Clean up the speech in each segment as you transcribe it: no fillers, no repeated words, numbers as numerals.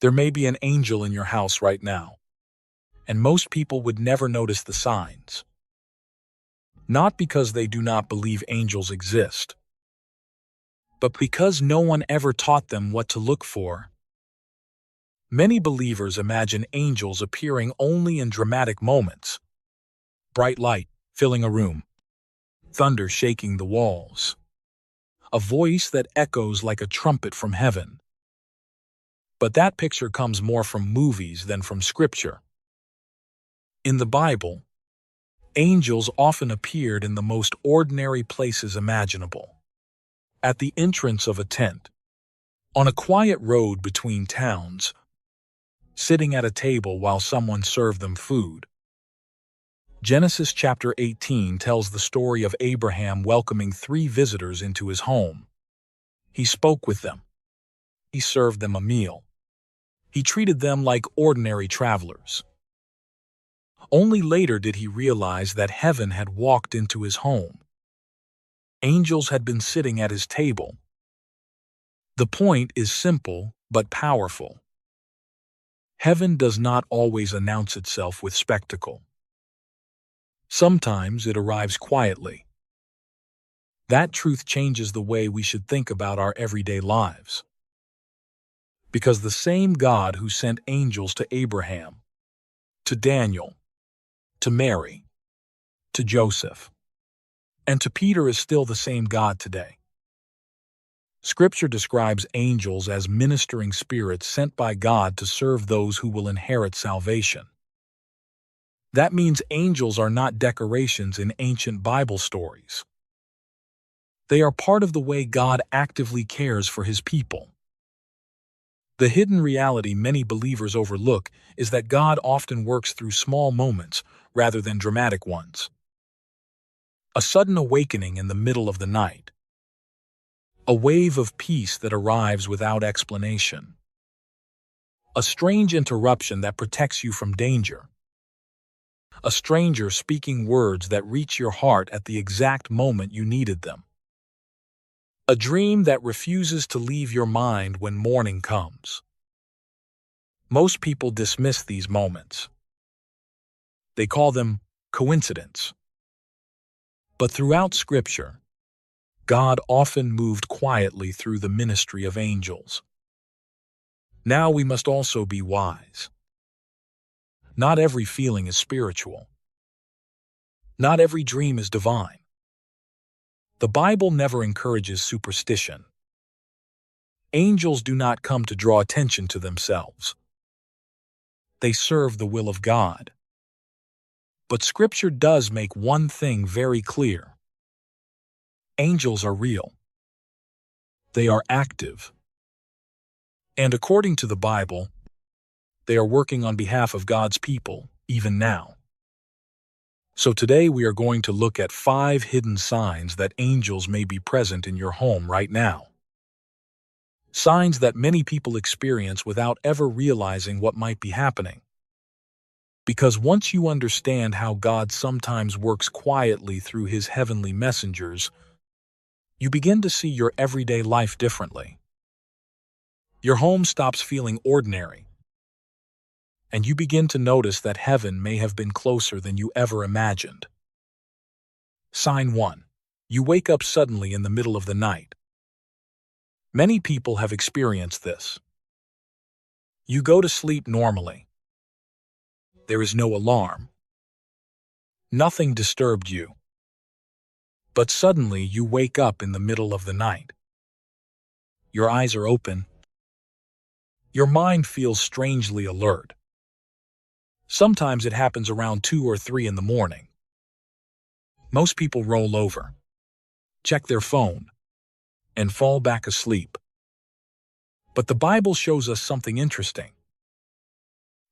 There may be an angel in your house right now, and most people would never notice the signs. Not because they do not believe angels exist, but because no one ever taught them what to look for. Many believers imagine angels appearing only in dramatic moments. Bright light filling a room, thunder shaking the walls, a voice that echoes like a trumpet from heaven. But that picture comes more from movies than from Scripture. In the Bible, angels often appeared in the most ordinary places imaginable. At the entrance of a tent, on a quiet road between towns, sitting at a table while someone served them food. Genesis chapter 18 tells the story of Abraham welcoming 3 visitors into his home. He spoke with them. He served them a meal. He treated them like ordinary travelers. Only later did he realize that heaven had walked into his home. Angels had been sitting at his table. The point is simple but powerful. Heaven does not always announce itself with spectacle. Sometimes it arrives quietly. That truth changes the way we should think about our everyday lives. Because the same God who sent angels to Abraham, to Daniel, to Mary, to Joseph, and to Peter is still the same God today. Scripture describes angels as ministering spirits sent by God to serve those who will inherit salvation. That means angels are not decorations in ancient Bible stories. They are part of the way God actively cares for His people. The hidden reality many believers overlook is that God often works through small moments rather than dramatic ones. A sudden awakening in the middle of the night. A wave of peace that arrives without explanation. A strange interruption that protects you from danger. A stranger speaking words that reach your heart at the exact moment you needed them. A dream that refuses to leave your mind when morning comes. Most people dismiss these moments. They call them coincidence. But throughout Scripture, God often moved quietly through the ministry of angels. Now we must also be wise. Not every feeling is spiritual. Not every dream is divine. The Bible never encourages superstition. Angels do not come to draw attention to themselves. They serve the will of God. But Scripture does make one thing very clear. Angels are real. They are active. And according to the Bible, they are working on behalf of God's people, even now. So today we are going to look at 5 hidden signs that angels may be present in your home right now. Signs that many people experience without ever realizing what might be happening. Because once you understand how God sometimes works quietly through His heavenly messengers, you begin to see your everyday life differently. Your home stops feeling ordinary, and you begin to notice that heaven may have been closer than you ever imagined. Sign 1. You wake up suddenly in the middle of the night. Many people have experienced this. You go to sleep normally. There is no alarm. Nothing disturbed you. But suddenly you wake up in the middle of the night. Your eyes are open. Your mind feels strangely alert. Sometimes it happens around 2 or 3 in the morning. Most people roll over, check their phone, and fall back asleep. But the Bible shows us something interesting.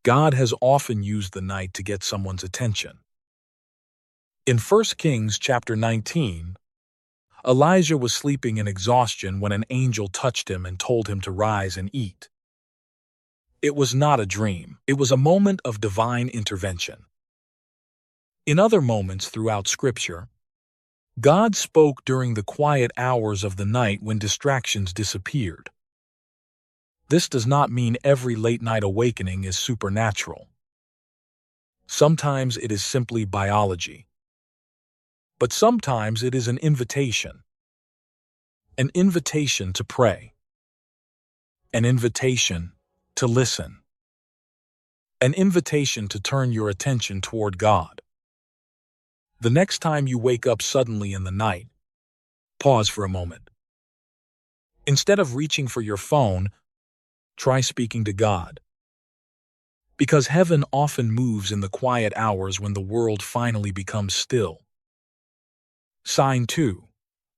God has often used the night to get someone's attention. In 1 Kings chapter 19, Elijah was sleeping in exhaustion when an angel touched him and told him to rise and eat. It was not a dream. It was a moment of divine intervention. In other moments throughout Scripture, God spoke during the quiet hours of the night when distractions disappeared. This does not mean every late-night awakening is supernatural. Sometimes it is simply biology. But sometimes it is an invitation to pray, an invitation to listen, an invitation to turn your attention toward God. The next time you wake up suddenly in the night, pause for a moment. Instead of reaching for your phone, try speaking to God. Because heaven often moves in the quiet hours when the world finally becomes still. Sign 2.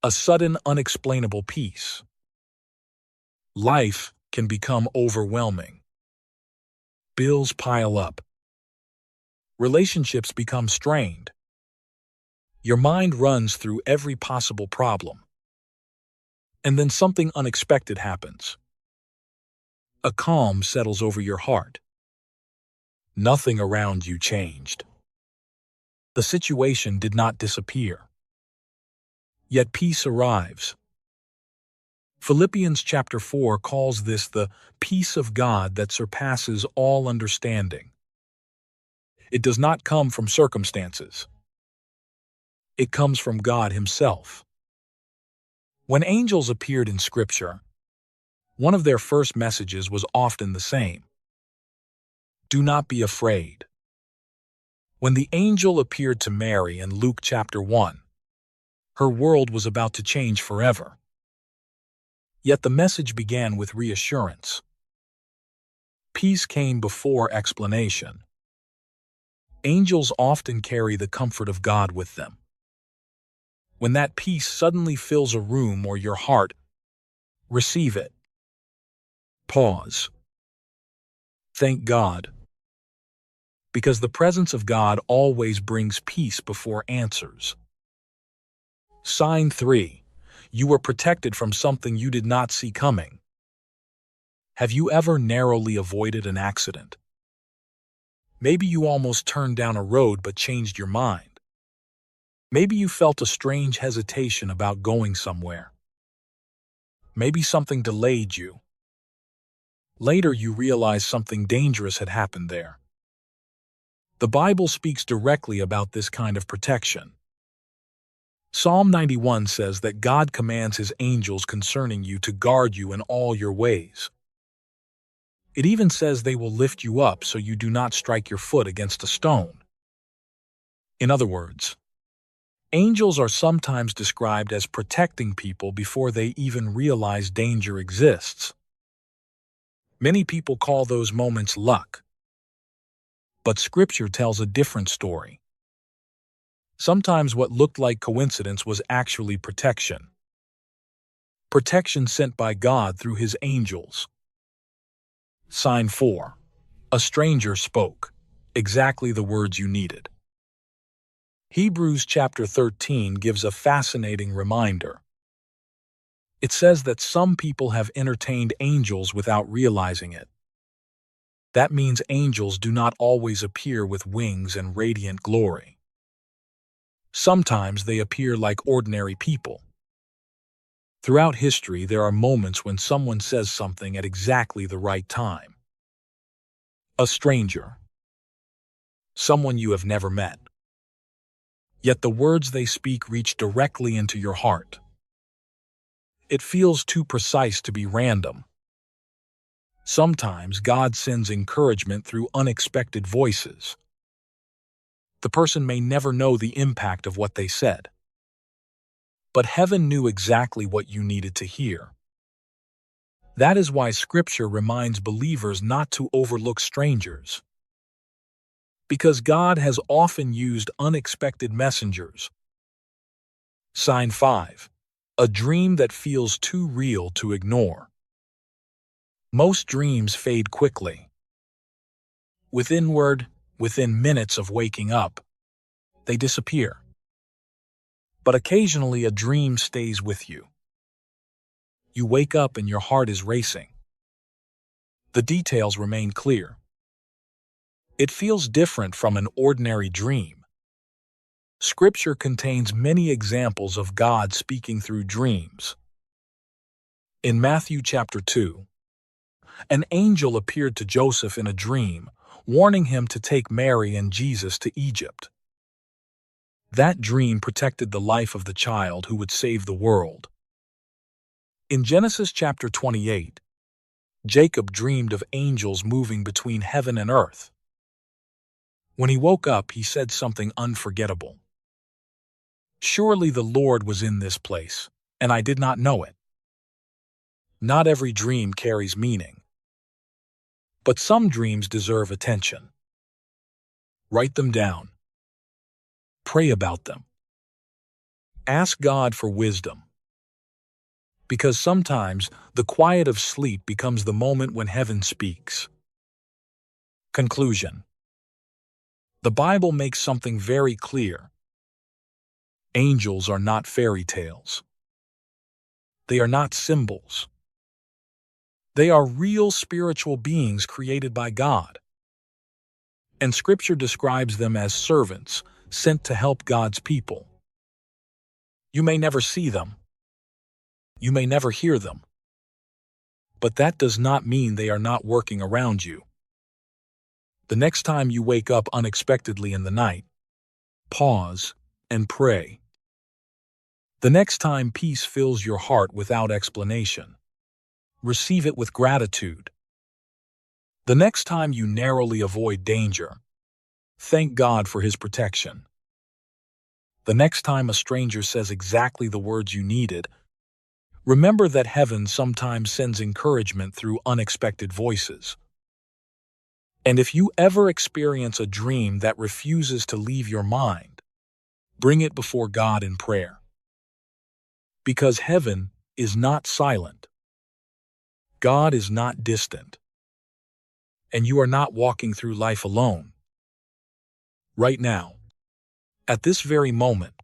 A sudden, unexplainable peace. Life can become overwhelming. Bills pile up. Relationships become strained. Your mind runs through every possible problem. And then something unexpected happens. A calm settles over your heart. Nothing around you changed. The situation did not disappear. Yet peace arrives. Philippians chapter 4 calls this the peace of God that surpasses all understanding. It does not come from circumstances. It comes from God Himself. When angels appeared in Scripture, one of their first messages was often the same. Do not be afraid. When the angel appeared to Mary in Luke chapter 1, her world was about to change forever. Yet the message began with reassurance. Peace came before explanation. Angels often carry the comfort of God with them. When that peace suddenly fills a room or your heart, receive it. Pause. Thank God. Because the presence of God always brings peace before answers. Sign 3. You were protected from something you did not see coming. Have you ever narrowly avoided an accident? Maybe you almost turned down a road but changed your mind. Maybe you felt a strange hesitation about going somewhere. Maybe something delayed you. Later you realized something dangerous had happened there. The Bible speaks directly about this kind of protection. Psalm 91 says that God commands His angels concerning you to guard you in all your ways. It even says they will lift you up so you do not strike your foot against a stone. In other words, angels are sometimes described as protecting people before they even realize danger exists. Many people call those moments luck. But Scripture tells a different story. Sometimes what looked like coincidence was actually protection. Protection sent by God through His angels. Sign 4. A stranger spoke. Exactly the words you needed. Hebrews chapter 13 gives a fascinating reminder. It says that some people have entertained angels without realizing it. That means angels do not always appear with wings and radiant glory. Sometimes they appear like ordinary people. Throughout history, there are moments when someone says something at exactly the right time. A stranger. Someone you have never met. Yet the words they speak reach directly into your heart. It feels too precise to be random. Sometimes God sends encouragement through unexpected voices. The person may never know the impact of what they said. But heaven knew exactly what you needed to hear. That is why Scripture reminds believers not to overlook strangers. Because God has often used unexpected messengers. Sign 5. A dream that feels too real to ignore. Most dreams fade quickly. Within minutes of waking up, they disappear. But occasionally a dream stays with you. You wake up and your heart is racing. The details remain clear. It feels different from an ordinary dream. Scripture contains many examples of God speaking through dreams. In Matthew chapter 2, An angel appeared to Joseph in a dream, warning him to take Mary and Jesus to Egypt. That dream protected the life of the child who would save the world. In Genesis chapter 28, Jacob dreamed of angels moving between heaven and earth. When he woke up, he said something unforgettable. "Surely the Lord was in this place, and I did not know it." Not every dream carries meaning, but some dreams deserve attention. Write them down. Pray about them. Ask God for wisdom. Because sometimes the quiet of sleep becomes the moment when heaven speaks. Conclusion. The Bible makes something very clear. Angels are not fairy tales. They are not symbols. They are real spiritual beings created by God. And Scripture describes them as servants sent to help God's people. You may never see them. You may never hear them. But that does not mean they are not working around you. The next time you wake up unexpectedly in the night, pause and pray. The next time peace fills your heart without explanation, receive it with gratitude. The next time you narrowly avoid danger, thank God for His protection. The next time a stranger says exactly the words you needed, remember that heaven sometimes sends encouragement through unexpected voices. And if you ever experience a dream that refuses to leave your mind, bring it before God in prayer. Because heaven is not silent. God is not distant. And you are not walking through life alone. Right now, at this very moment,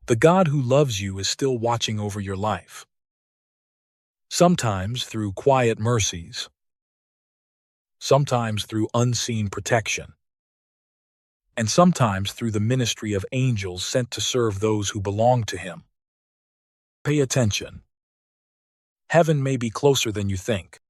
the God who loves you is still watching over your life. Sometimes through quiet mercies, sometimes through unseen protection, and sometimes through the ministry of angels sent to serve those who belong to Him. Pay attention. Heaven may be closer than you think.